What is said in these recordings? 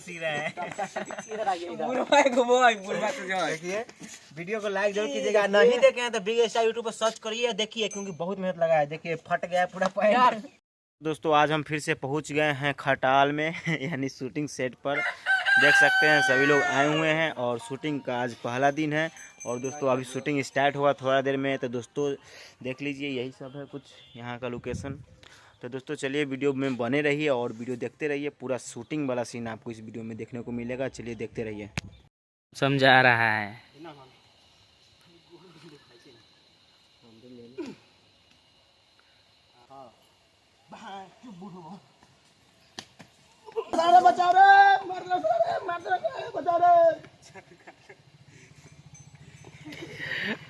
सी रहे हैं। देखिए वीडियो को लाइक जरूर कीजिएगा, नहीं देखे हैं तो बिग स्टार यूट्यूब पर सर्च करिए, देखिए क्योंकि बहुत मेहनत लगा है। देखिए फट गया है पूरा पैर। दोस्तों आज हम फिर से पहुंच गए हैं खटाल में यानी शूटिंग सेट पर। देख सकते हैं सभी लोग आए हुए हैं और शूटिंग का आज पहला दिन है। और दोस्तों अभी शूटिंग स्टार्ट हुआ थोड़ा देर में, तो दोस्तों देख लीजिए यही सब है कुछ यहाँ का लोकेशन। तो दोस्तों चलिए वीडियो में बने रहिए और वीडियो देखते रहिए, पूरा शूटिंग वाला सीन आपको इस वीडियो में देखने को मिलेगा। चलिए देखते रहिए। समझा रहा है बचाओ रे, बचाओ रे।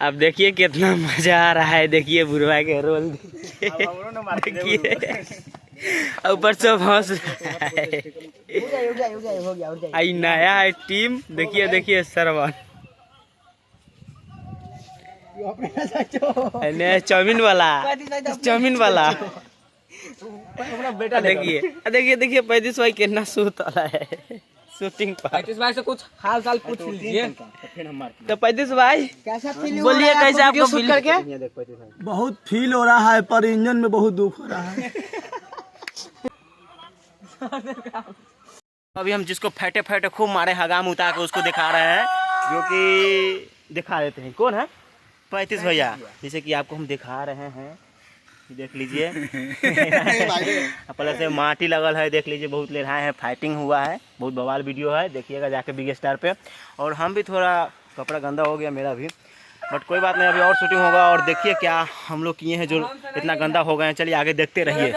अब देखिए कितना मजा आ रहा है। देखिए बुढ़वा के रोल देखिए, ऊपर सब हंस रहा है। आई नया है टीम, देखिए देखिए सरवन चाउमीन वाला बेटा। देखिए देखिए देखिए 35 भाई कितना सूत वाला है शूटिंग पर। 35 भाई से कुछ हाल चाल पूछ लीजिए। तो 35 भाई कैसा फील बोलिए, कैसे आपको शूट करके? बहुत फील हो रहा है पर इंजन में बहुत दुख हो रहा है। अभी हम जिसको फैटे फैटे खूब मारे हगाम उतार के उसको दिखा रहे हैं, जो कि दिखा देते हैं। कौन है? 35 भैया, जैसे कि आपको हम दिखा रहे हैं, देख लीजिए। पहले से माटी लगल है, देख लीजिए बहुत लेढ़ाए हैं, फाइटिंग हुआ है, बहुत बवाल वीडियो है, देखिएगा जाके बिग स्टार पे। और हम भी थोड़ा कपड़ा गंदा हो गया मेरा भी, बट कोई बात नहीं, अभी और शूटिंग होगा। और देखिए क्या हम लोग किए हैं जो इतना गंदा हो गए हैं। चलिए आगे देखते रहिए।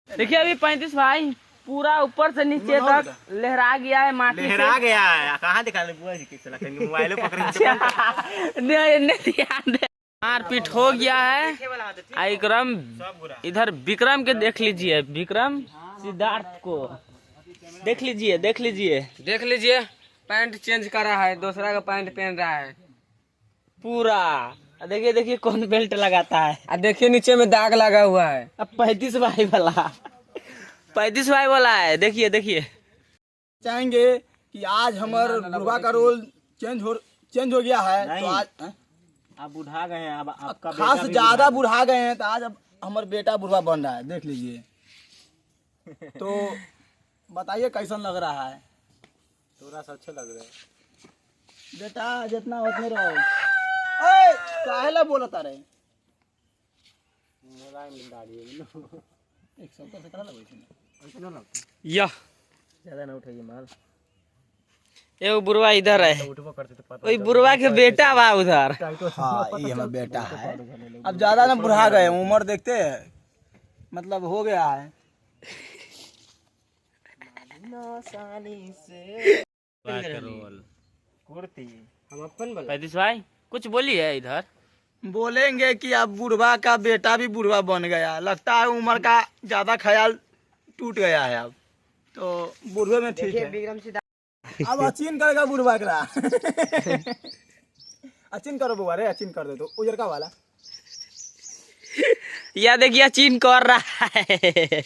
देखिए अभी 35 भाई पूरा ऊपर से नीचे तक लहरा गया है, माटी लहरा गया है। कहाँ दिखा ले बुआ जी, मोबाइल मारपीट हो गया है। विक्रम इधर विक्रम के देख लीजिए, विक्रम सिद्धार्थ को देख लीजिए, देख लीजिए पैंट चेंज करा है, दूसरा का पैंट पहन रहा है पूरा। देखिए देखिए कौन बेल्ट लगाता है। और देखिए नीचे में दाग लगा हुआ है। अब 35 भाई वाला है। देखिए देखिए चाहेंगे कि आज हमारे बुढ़वा का रोल चेंज हो गया है। तो आज आप बुढ़ा गए हैं, अब आपका खास ज्यादा बुढ़ा गए हैं, तो आज अब हमारा बेटा बुढ़वा बन रहा है, देख लीजिए। तो बताइए कैसन लग रहा है? थोड़ा सा अच्छा लग रहा है बेटा, जितना उतने रहो। काहे ला बोलता रहे? या ज्यादा ना उठाइए माल। एगो बुढ़वा इधर है, वही बुढ़वा के बेटा बा उधर। हाँ ये हमारा बेटा है। अब ज्यादा ना बुढ़ा गए, उम्र देखते हैं, मतलब हो गया है। हम अपन 35 भाई कुछ बोलिए इधर। बोलेंगे कि अब बुढ़वा का बेटा भी बुढ़वा बन गया, लगता है उम्र का ज्यादा ख्याल टूट गया है। अब तो बुढ़वे में ठीक है। अब अचिन करेगा बुढ़वा करा। अचिन करो बुआ रे, अचिन कर दे तो उजर का वाला। या देखिए चीन कर रहा है।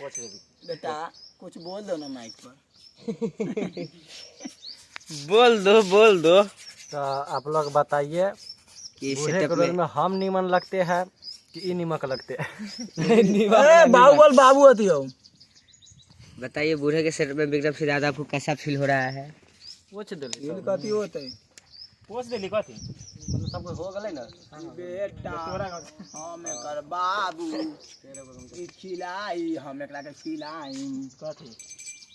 बेटा कुछ बोल दो ना माइक पर। बोल दो। तो आप लोग बताइए बूढ़े के रोल में हम नीमन लगते हैं कि ई नीमक लगते हैं? बाबू होती हो। बताइए बूढ़े के सेट में विक्रम से ज्यादा आपको कैसा फील हो रहा है? पूछ होते मतलब सब कुछ हो गए ना। बेटा हम कर बाबू खिलाई, हम एकरा के खिलाई कथी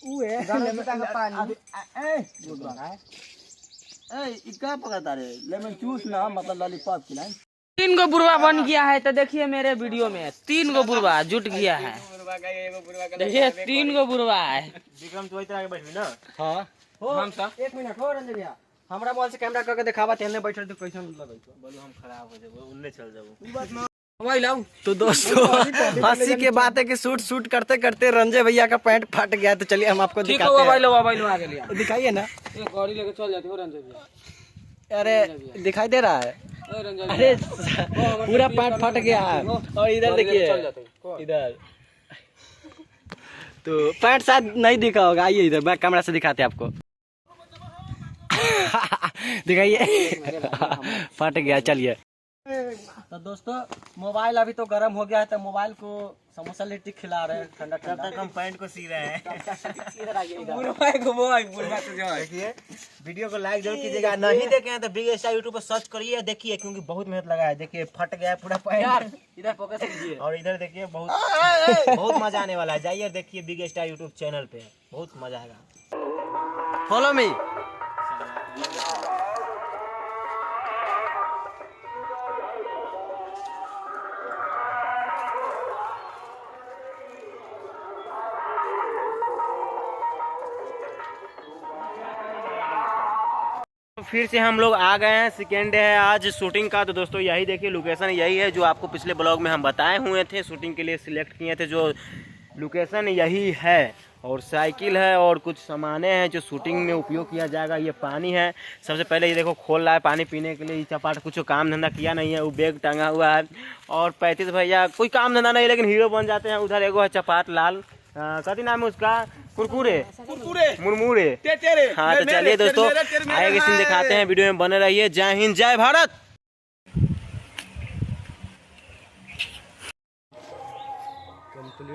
उए पानी। ए का पकड़ता रे? लेमन जूस ना, मतलब लॉलीपॉप खिलाई। 3 गो बुढ़वा बन गया है। तो देखिए मेरे वीडियो में 3 गो बुढ़वा जुट गया है। देखिए 3 गो बुढ़वा है। विक्रम तो इतना आगे बैठ ना। हाँ हम सब 1 मिनट हो रंजन भैया, हमरा मोबाइल से कैमरा करके दिखावा, तेने बैठल तो कैसन लगै? बोलो हम खराब हो जाबो, उन्ने चल जाबो। तो दोस्तों हंसी के बात है कि शूट करते करते रंजय भैया का पैंट फट गया। तो चलिए हम आपको दिखाते हैं। दिखाइए ना। गाड़ी लेके चल जाते हो रंजय भैया। अरे दिखाई दे रहा है। अरे पूरा पैंट फट गया है। और इधर देखिए, इधर तो पैंट शायद नहीं दिखा होगा। आइए इधर, बैक कैमरा से दिखाते हैं आपको। दिखाइए फट गया। चलिए तो दोस्तों मोबाइल अभी तो गर्म हो गया है, तो मोबाइल को समोसा लिट्टी खिला रहे हैं ठंडा तब तक हम पैंट को सी रहे हैं। देखिए वीडियो को लाइक जरूर कीजिएगा। नहीं देखे हैं तो बिग स्टार यूट्यूब पर सर्च करिए, देखिए क्योंकि बहुत मेहनत लगा है। देखिए फट गया है पूरा पैंट। इधर फोकस कीजिए। और इधर देखिए बहुत मजा आने वाला है। जाइए देखिए बिग स्टार यूट्यूब चैनल पे, बहुत मजा आएगा। Follow me. फिर से हम लोग आ गए हैं। सेकेंड डे है आज शूटिंग का। तो दोस्तों यही देखिए लोकेशन यही है जो आपको पिछले ब्लॉग में हम बताए हुए थे, शूटिंग के लिए सिलेक्ट किए थे। जो लोकेशन यही है और साइकिल है और कुछ सामानें हैं जो शूटिंग में उपयोग किया जाएगा। ये पानी है। सबसे पहले ये देखो खोल रहा है पानी पीने के लिए। चपाट कुछ काम धंधा किया नहीं है, वो बैग टंगा हुआ है। और 35 भैया कोई काम धंधा नहीं लेकिन हीरो बन जाते हैं। उधर एगो है चपाट लाल, कथी नाम है उसका, कुरकुरे मुरमुरे। हाँ तो चलिए दोस्तों आगे के सीन दिखाते हैं, वीडियो में बने रहिए। जय हिंद जय भारत।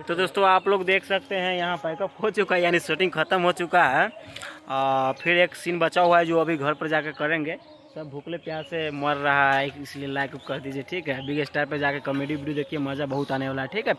तो दोस्तों आप लोग देख सकते हैं यहाँ पैकअप हो चुका है, यानी शूटिंग खत्म हो चुका है। फिर एक सीन बचा हुआ है जो अभी घर पर जाकर करेंगे। सब भूखले प्यासे मर रहा है, इसलिए लाइक कर दीजिए, ठीक है। बिग स्टार पे जाकर कॉमेडी वीडियो देखिए, मज़ा बहुत आने वाला है, ठीक है।